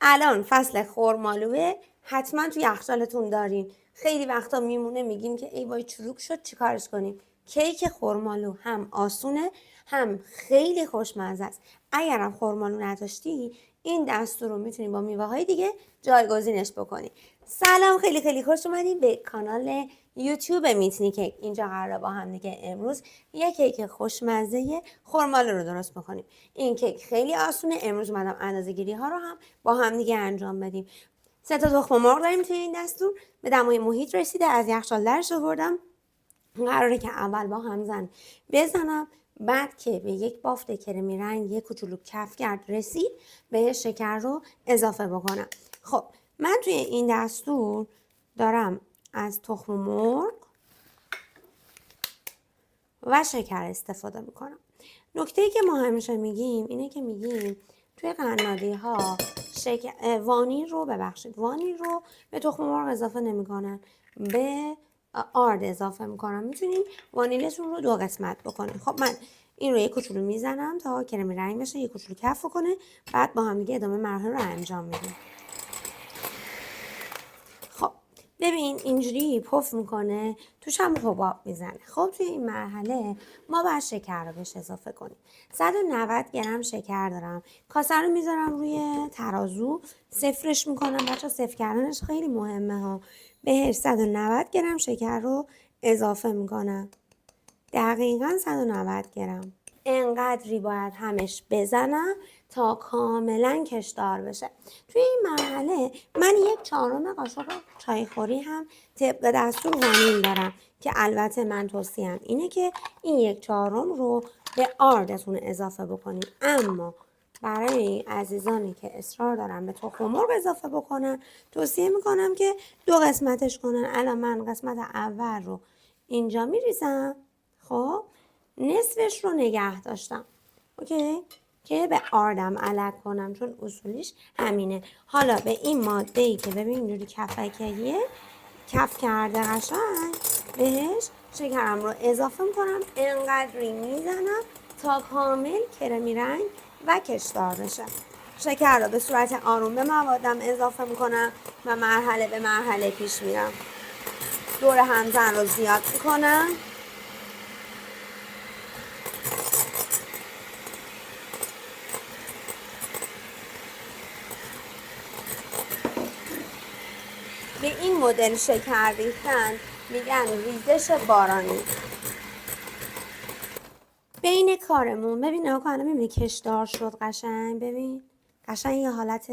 الان فصل خرمالوه، حتما تو یخچالتون دارین. خیلی وقتا میمونه میگیم که ای وای چروک شد چیکارش کنیم. کیک خرمالو هم آسونه هم خیلی خوشمزه است. اگرم خرمالو نداشتی این دستور رو میتونی با میوه های دیگه جایگزینش بکنی. سلام، خیلی خیلی خوش اومدین به کانال یوتیوب میتنی کیک. اینجا قراره با هم دیگه امروز یک کیک خوشمزه خرمالو رو درست بکنیم. این کیک خیلی آسونه. امروز اومدم اندازه‌گیری ها رو هم با هم دیگه انجام بدیم. 3 تا تخم مرغ داریم توی این دستور. به دمای محیط رسیده، از یخچال درش آوردم. قراره که اول با همزن بزنم، بعد که به یک بافت کرمی رنگ یک کوچولو کفگرد رسید به شکر رو اضافه بکنم. خب من توی این دستور دارم از تخم مرغ و شکر استفاده میکنم. نکته‌ای که ما همیشه میگیم اینه که میگیم توی قنادی ها وانیل رو به تخم مرغ اضافه نمیکنن، به آرد اضافه میکنن. میتونین وانیلتون رو 2 قسمت بکنین. خب من این رو یک کوچولو میزنم تا کرمی رنگ بشه، یک کوچولو کف کنه، بعد با هم دیگه ادامه مراحل رو انجام میدیم. خب ببین اینجوری پف میکنه، توش هم حباب میزنه. خب توی این مرحله ما باید شکر رو بهش اضافه کنیم. 190 گرم شکر دارم. کاسه رو میذارم روی ترازو، صفرش میکنم. بچه صفر کردنش خیلی مهمه ها. بهش 190 گرم شکر رو اضافه میکنم. دقیقاً 190 گرم. انقدری باید همش بزنم تا کاملا کشدار بشه. توی این مرحله من 1/4 قاشق چایخوری هم طبق دستور وانیل دارم که البته من توصیهم اینه که این 1/4 رو به آردتون اضافه بکنید. اما برای عزیزانی که اصرار دارن به تخم مرغ اضافه بکنن توصیه میکنم که 2 قسمتش کنن. الان من قسمت اول رو اینجا میریزم، خب نصفش رو نگه داشتم، اوکی، که به آردم علک کنم، چون اصولیش همینه. حالا به این ماده‌ای که ببین اینجوری کفکیه کف کرده قشنگ، بهش شکرم رو اضافه میکنم. انقدری میزنم تا کامل کرمی رنگ و کشدار بشه. شکر رو به صورت آروم به موادم اضافه میکنم و مرحله به مرحله پیش میرم. دور همزن رو زیاد میکنم. به این مدل شکر ریختن میگن ریزش بارانی. بین کارمون ببین نگاه کن، میبینی کشدار شد قشنگ. ببین قشنگ یه حالت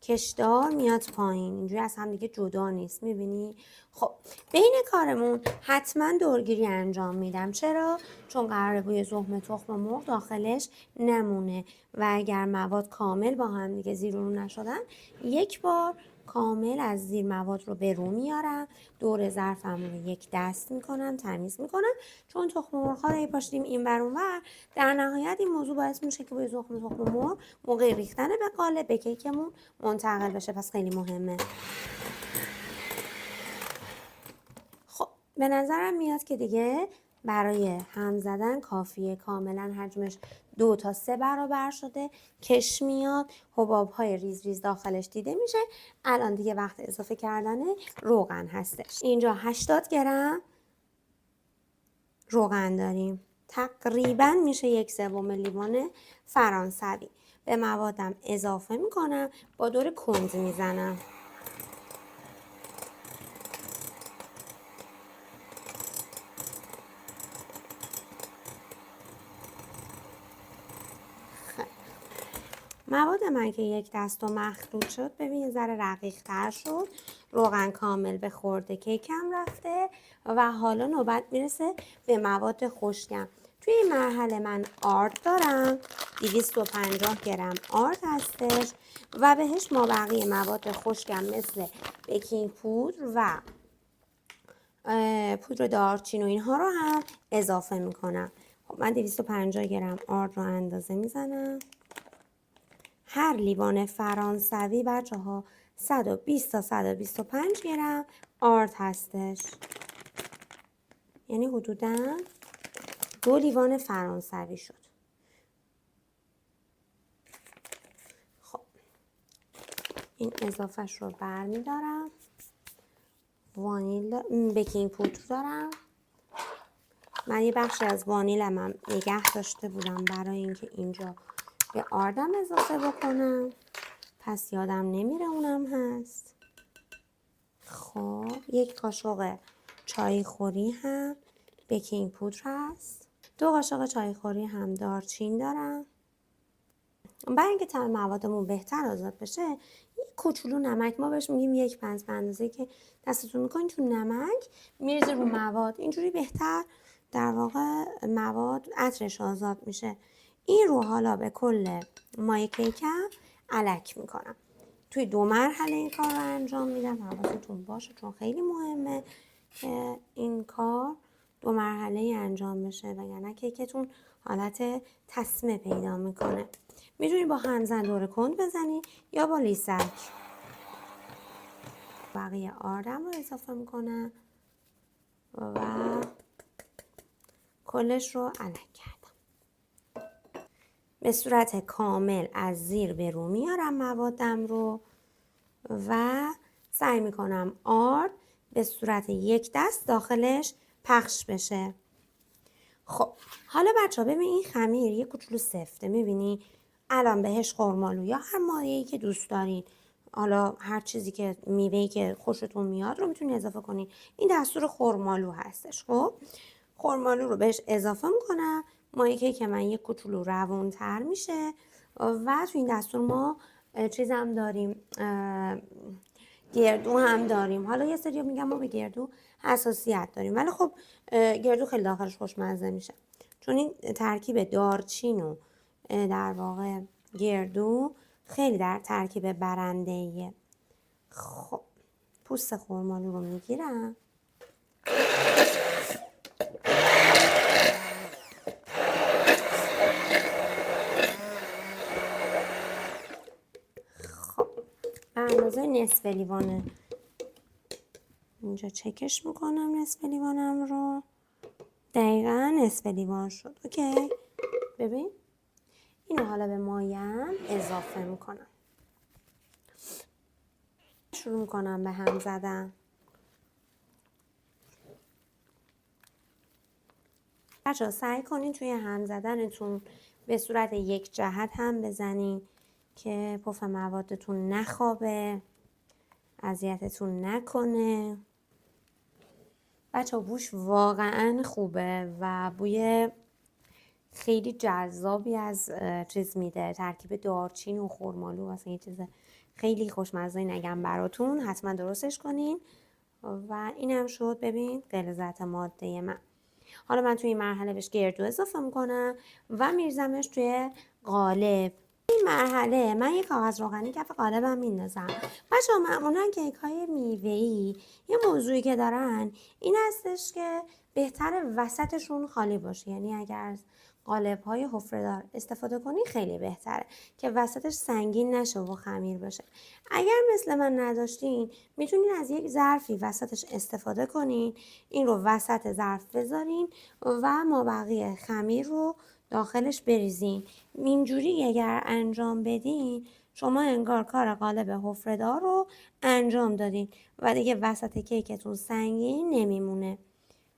کشدار میاد پایین، اینجوری از هم دیگه جدا نیست. میبینی؟ خب بین کارمون حتما دورگیری انجام میدم. چرا؟ چون قراره بوی زخم تخم مرغ داخلش نمونه و اگر مواد کامل با هم دیگه زیر و رو نشدن، یک بار کامل از زیر مواد رو به رو میارم، دور ظرفم رو یک دست میکنم، تمیز میکنم. چون تخم مرغ ها رو پاشیدیم این ور اون ور، در نهایت این موضوع باعث میشه که بوی تخم مرغ موقع ریختن به قالب به کیکمون منتقل بشه. پس خیلی مهمه. خب به نظرم میاد که دیگه برای هم زدن کافیه. کاملا حجمش 2 تا 3 برابر شده، کش میاد، حباب های ریز ریز داخلش دیده میشه. الان دیگه وقت اضافه کردن روغن هستش. اینجا 80 گرم روغن داریم، تقریبا میشه 1/3 لیوان فرانسوی. به موادم اضافه میکنم، با دور کند میزنم. مواد من که یک دست و مخلوط شد، ببین یه ذره رقیق تر شد. روغن کامل به خورده کیکم رفته و حالا نوبت میرسه به مواد خشکم. توی این مرحله من آرد دارم، 250 گرم آرد هستش و بهش مابقی مواد خشکم مثل بیکینگ پودر و پودر دارچین و اینها رو هم اضافه میکنم. خب من 250 گرم آرد رو اندازه میزنم. هر لیوان فرانسوی بچه ها 120 تا 125 گرم آرد هستش، یعنی حدوداً 2 لیوان فرانسوی شد. خب این اضافهش رو برمیدارم. وانیل بیکینگ پودر دارم. من یه بخشی از وانیلم هم نگه داشته بودم برای اینکه اینجا به آردم اضافه بکنم، پس یادم نمیره اونم هست. خب 1 قاشق چای خوری هم بیکینگ پودر هست. 2 قاشق چای خوری هم دارچین دارم. برای اینکه طعم موادمون بهتر آزاد بشه، یک کوچولو نمک، ما بهش میگیم 1 پنج، به اندازه‌ای که دستتون میکنین تو نمک میریزه رو مواد، اینجوری بهتر در واقع مواد عطرش آزاد میشه. این رو حالا به کل مایه کیکم الک میکنم. توی 2 مرحله این کار رو انجام میدم، حواستون باشه چون خیلی مهمه که این کار 2 مرحله انجام بشه، وگرنه کیکتون حالت تسمه پیدا میکنه. میتونید با همزن دور کند بزنید یا با لیسک. بقیه آردم رو اضافه میکنم و کلش رو الک کردم. به صورت کامل از زیر به رو میارم موادم رو و سعی میکنم آرد به صورت یک دست داخلش پخش بشه. خب حالا بچه ها ببین این خمیر یه کوچولو سفته، میبینی الان بهش خرمالو یا هر مایه‌ای که دوست دارین، حالا هر چیزی که میوه‌ای که خوشتون میاد رو میتونید اضافه کنین. این دستور خرمالو هستش. خب خرمالو رو بهش اضافه میکنم، مایه که من یه کوچولو روونتر میشه و تو این دستور ما چیز هم داریم، گردو هم داریم. حالا یه سری میگم ما به گردو حساسیت داریم، ولی خب گردو خیلی داخلش خوشمزه میشه چون این ترکیب دارچین و در واقع گردو خیلی در ترکیب برنده‌ایه. خب پوست خرمالو رو میگیرم، خب به اندازه نصف لیوانه اینجا چکش میکنم، نصف لیوانم رو دقیقا نصف لیوان شد. اوکی ببین اینو حالا به مایم اضافه میکنم، شروع میکنم به هم زدن. بچه ها سعی کنین توی هم زدنتون به صورت یک جهت هم بزنین که پف موادتون نخوابه، اذیتتون نکنه. بچه ها بوش واقعا خوبه و بوی خیلی جذابی از چیز میده، ترکیب دارچین و خرمالو، اصلا یه چیز خیلی خوشمزه نگم براتون، حتما درستش کنین. و اینم شد ببین غلظت ماده من. حالا من توی این مرحله بهش گردو اضافه میکنم و میریزمش توی قالب. این مرحله من یک کاغذ روغنی کف قالبم میندازم. بچه‌ها معمولا کیک های میوه‌ای یه موضوعی که دارن این هستش که بهتره وسطشون خالی باشه، یعنی اگر از قالب های حفره‌دار استفاده کنی خیلی بهتره که وسطش سنگین نشه و خمیر بشه. اگر مثل من نداشتین میتونین از یک ظرفی وسطش استفاده کنین، این رو وسط ظرف بذارین و مابقی خمیر رو داخلش بریزین. اینجوری اگر انجام بدین شما انگار کار قالب حفره‌دار رو انجام دادین و دیگه وسط کیکتون سنگین نمیمونه.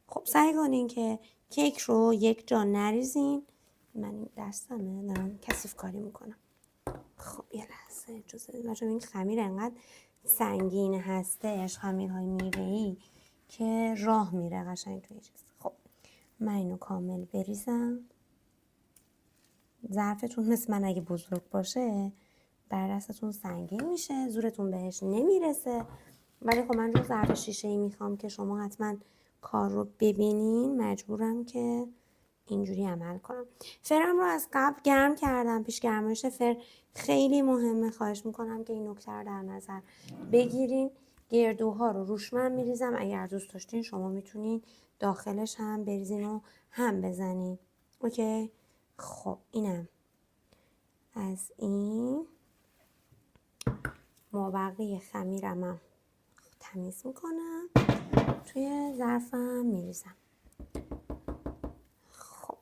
خب سعی کنین که کیک رو یک جا نریزین. من این دستمه دارم کثیف کاری میکنم. خب یه لحظه اجازه بدید بچه‌ها، این خمیر انقدر سنگین هستش، خمیرهای میوه‌ای که راه میره قشنگ توی چیز. خب من اینو کامل بریزم. ظرفتون مثل من اگه بزرگ باشه بر دستتون سنگین میشه، زورتون بهش نمیرسه، ولی خب من رو ظرف شیشه‌ای میخوام که شما حتما کار رو ببینین، مجبورم که اینجوری عمل کنم. فرم رو از قبل گرم کردم، پیش گرمایش فر خیلی مهمه، خواهش میکنم که این نکته رو در نظر بگیرین. گردوها رو روش من میریزم، اگر دوست داشتین شما میتونین داخلش هم بریزین و هم بزنین. اوکی خب اینم از این. مابقی خمیرم هم تمیز میکنم، توی ظرفم میریزم. خب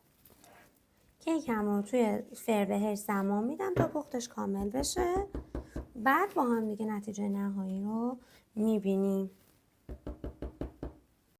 کیکم رو توی فر بهش زمان میدم تا پختش کامل بشه. بعد با هم دیگه نتیجه نهایی رو میبینیم.